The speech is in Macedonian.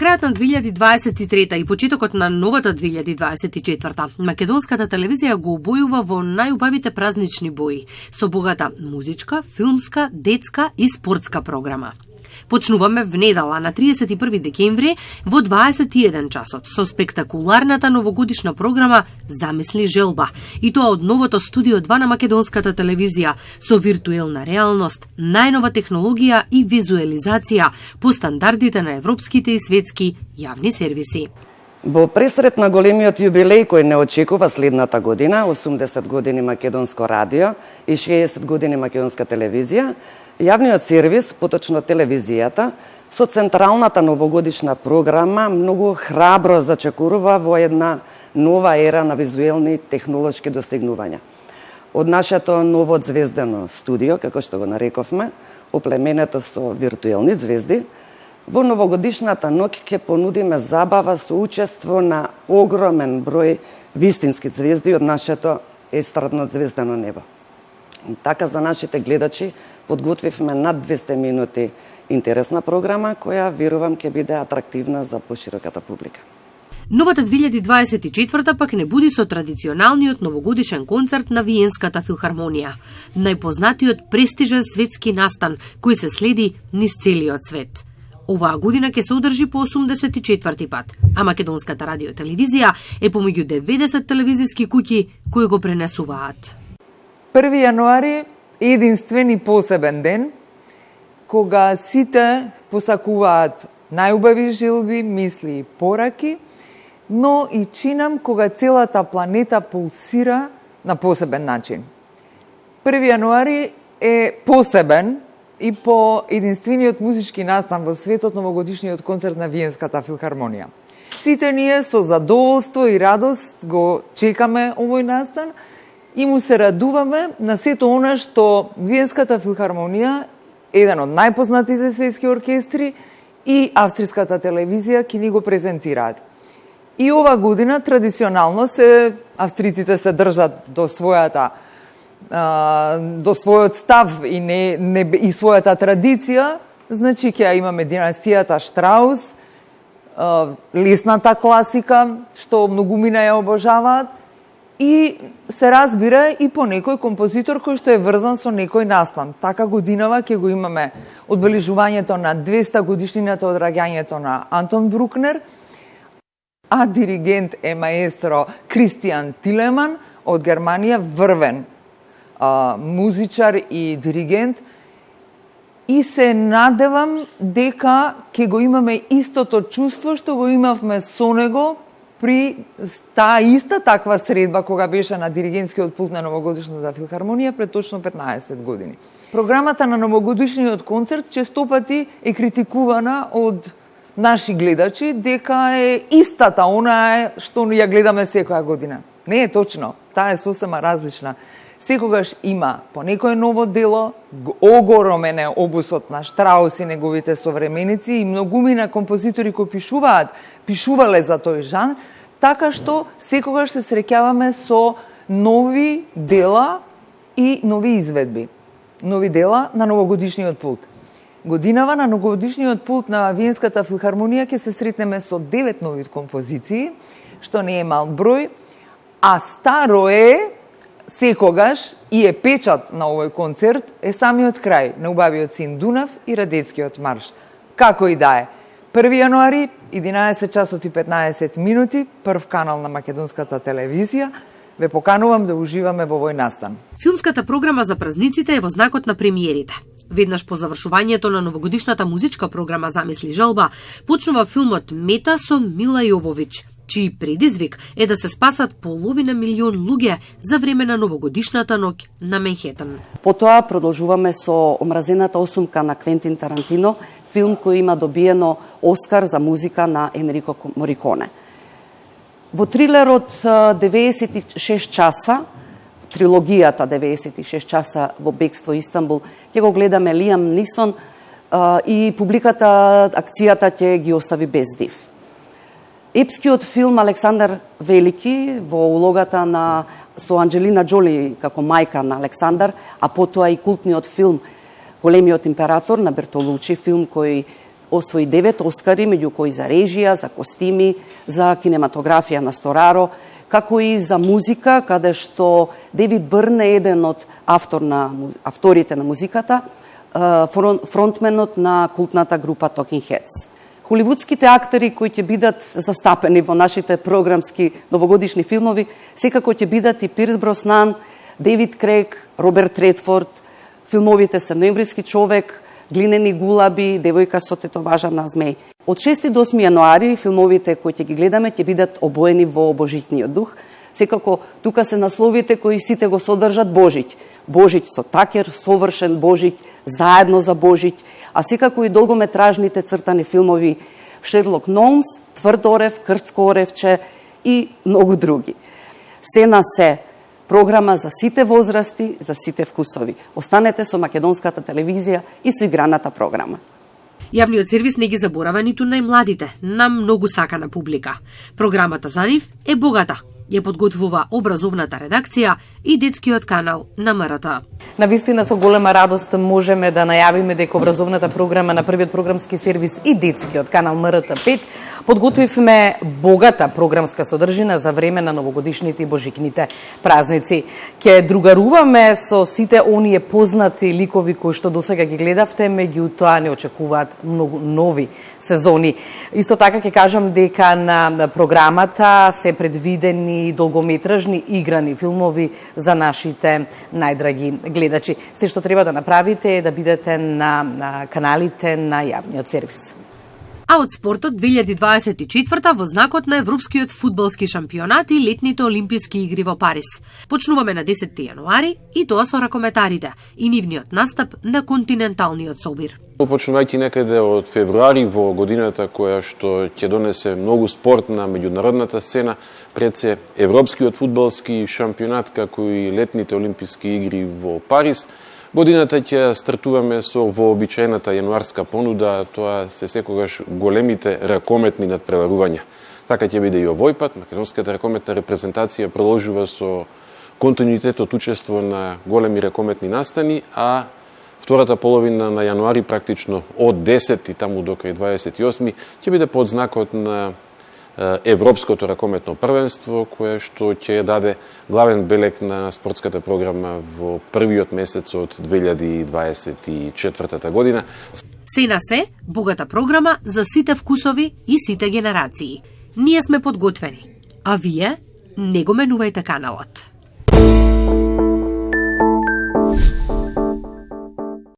крајот на 2023 и почетокот на новата 2024, македонската телевизија го обојува во најубавите празнични бои, со богата музичка, филмска, детска и спортска програма. Почнуваме внедела на 31 декември во 21 часот со спектакуларната новогодишна програма Замисли желба, и тоа од новото студио 2 на македонската телевизија со виртуелна реалност, најнова технологија и визуелизација по стандардите на европските и светски јавни сервиси. Во пресрет на големиот јубилеј кој не очекува следната година, 80 години македонско радио и 60 години македонска телевизија, јавниот сервис, поточно телевизијата, со централната новогодишна програма многу храбро зачекорува во една нова ера на визуелни технолошки достигнувања. Од нашето ново звездено студио, како што го нарековме, оплеменето со виртуелни звезди, во новогодишната ноќ ќе понудиме забава со учество на огромен број вистински звезди од нашето естрадно звездено небо. Така за нашите гледачи подготвивме над 200 минути интересна програма која верувам ќе биде атрактивна за пошироката публика. Новата 2024 пак не буди со традиционалниот новогодишен концерт на Виенската филхармонија, најпознатиот престижен светски настан кој се следи низ целиот свет. Оваа година ќе се одржи по 84 пат, а македонската радиотелевизија е помеѓу 90 телевизиски куќи кои го пренесуваат. 1 јануари е единствен и посебен ден, кога сите посакуваат најубави желби, мисли и пораки, но и чинам кога целата планета пулсира на посебен начин. 1 јануари е посебен и по единствениот музички настан во светот, новогодишниот концерт на Виенската филхармонија. Сите ние со задоволство и радост го чекаме овој настан и му се радуваме на сето она што Виенската филхармонија, еден од најпознатите светски оркестри, и австриската телевизија ќе ни го презентираат. И ова година традиционално австриците се држат до својот став и и својата традиција, значи ќе имаме династијата Штраус, лесната класика што многумина ја обожаваат, и се разбира и по некој композитор кој што е врзан со некој настан. Така годинава ќе го имаме одбележувањето на 200 годишнината од раѓањето на Антон Брукнер, а диригент е маестро Кристијан Тилеман од Германија, врвен музичар и диригент, и се надевам дека ќе го имаме истото чувство што го имавме со него при таа иста таква средба кога беше на диригентскиот пулт на новогодишната филхармонија пред точно 15 години. Програмата на новогодишниот концерт честопати е критикувана од наши гледачи дека е истата онаа што ја гледаме секоја година. Не е точно, таа е сосема различна. Секогаш има по некој ново дело, огромен е обусот на Штраус и неговите современици и многумина композитори кои пишувале за тој жанр, така што секогаш се среќаваме со нови дела и нови изведби. Нови дела на новогодишниот пулт. Годинава на новогодишниот пулт на Виенската филхармонија ќе се сретнеме со 9 нови композиции, што не е мал број, а старо е секогаш и е печат на овој концерт е самиот крај на убавиот син Дунав и Радецкиот марш. Како и да е. 1 јануари, 11 часот и 15 минути, прв канал на македонската телевизија, ве поканувам да уживаме во овој настан. Филмската програма за празниците е во знакот на премиерите. Веднаш по завршувањето на новогодишната музичка програма Замисли желба, почнува филмот Мета со Мила Јововиќ, чиј предизвик е да се спасат половина милион луѓе за време на новогодишната ноќ на Менхетен. Потоа продолжуваме со Омразената осумка на Квентин Тарантино, филм кој има добиено Оскар за музика на Енрико Мориконе. Во трилерот 96 часа, трилогијата 96 часа во бегство Истанбул, ќе го гледаме Лиам Нисон и публиката, акцијата ќе ги остави без див. Епскиот филм Александар Велики во улогата со Анџелина Џоли како мајка на Александар, а потоа и култниот филм Големиот император на Бертолучи, филм кој освои 9 Оскари, меѓу кои за режија, за костими, за кинематографија на Стораро, како и за музика, каде што Девид Бърн е еден од авторите на музиката, фронтменот на култната група Talking Heads. Холивудските актери кои ќе бидат застапени во нашите програмски новогодишни филмови, секако ќе бидат и Пирс Броснан, Дейвид Крейг, Роберт Редфорд, филмовите Септемвриски човек, Глинени гулаби, Девојка со тетоважа на змеј. Од 6 до 8 јануари филмовите кои ќе ги гледаме ќе бидат обоени во Божитниот дух. Секако тука се насловите кои сите го содржат Божиќ. Божиќ со Такер, совршен Божиќ, заедно за Божиќ, а секако и долгометражните цртани филмови Шерлок Гномс, Тврд орев, Крстко оревче и многу други. Се на се програма за сите возрасти, за сите вкусови. Останете со македонската телевизија и со играната програма. Јавниот сервис не ги заборава ниту најмладите, на многу сакана публика. Програмата за нив е богата. Ја подготвува образовната редакција и детскиот канал на МРТ. Навистина со голема радост можеме да најавиме дека образовната програма на првиот програмски сервис и детскиот канал МРТ 5 подготвивме богата програмска содржина за време на новогодишните и божикните празници. Ќе другаруваме со сите оние познати ликови кои што досега ги гледавте, меѓутоа не очекуваат многу нови сезони. Исто така ќе кажам дека на програмата се предвидени долгометражни играни филмови за нашите најдраги гледачи. Се што треба да направите е да бидете на каналите на јавниот сервис. А од спортот 2024 во знакот на Европскиот фудбалски шампионат и летните олимписки игри во Париз. Почнуваме на 10 јануари и тоа со ракометарите и нивниот настап на континенталниот собир. Почнувајќи некаде од февруари во годината која што ќе донесе многу спорт на меѓународната сцена, пред се Европскиот фудбалски шампионат како и летните олимписки игри во Париз, годината ќе стартуваме со вообичаената јануарска понуда, тоа се секогаш големите ракометни надпреварувања. Така ќе биде и овој пат. Македонската ракометна репрезентација продолжува со континуитетот учество на големи ракометни настани, а втората половина на јануари, практично од 10 и таму до крај 28, ќе биде под знакот на Европското ракометно првенство, кое што ќе даде главен белег на спортската програма во првиот месец од 2024 година. Се на се, богата програма за сите вкусови и сите генерации. Ние сме подготвени, а вие не го менувајте каналот.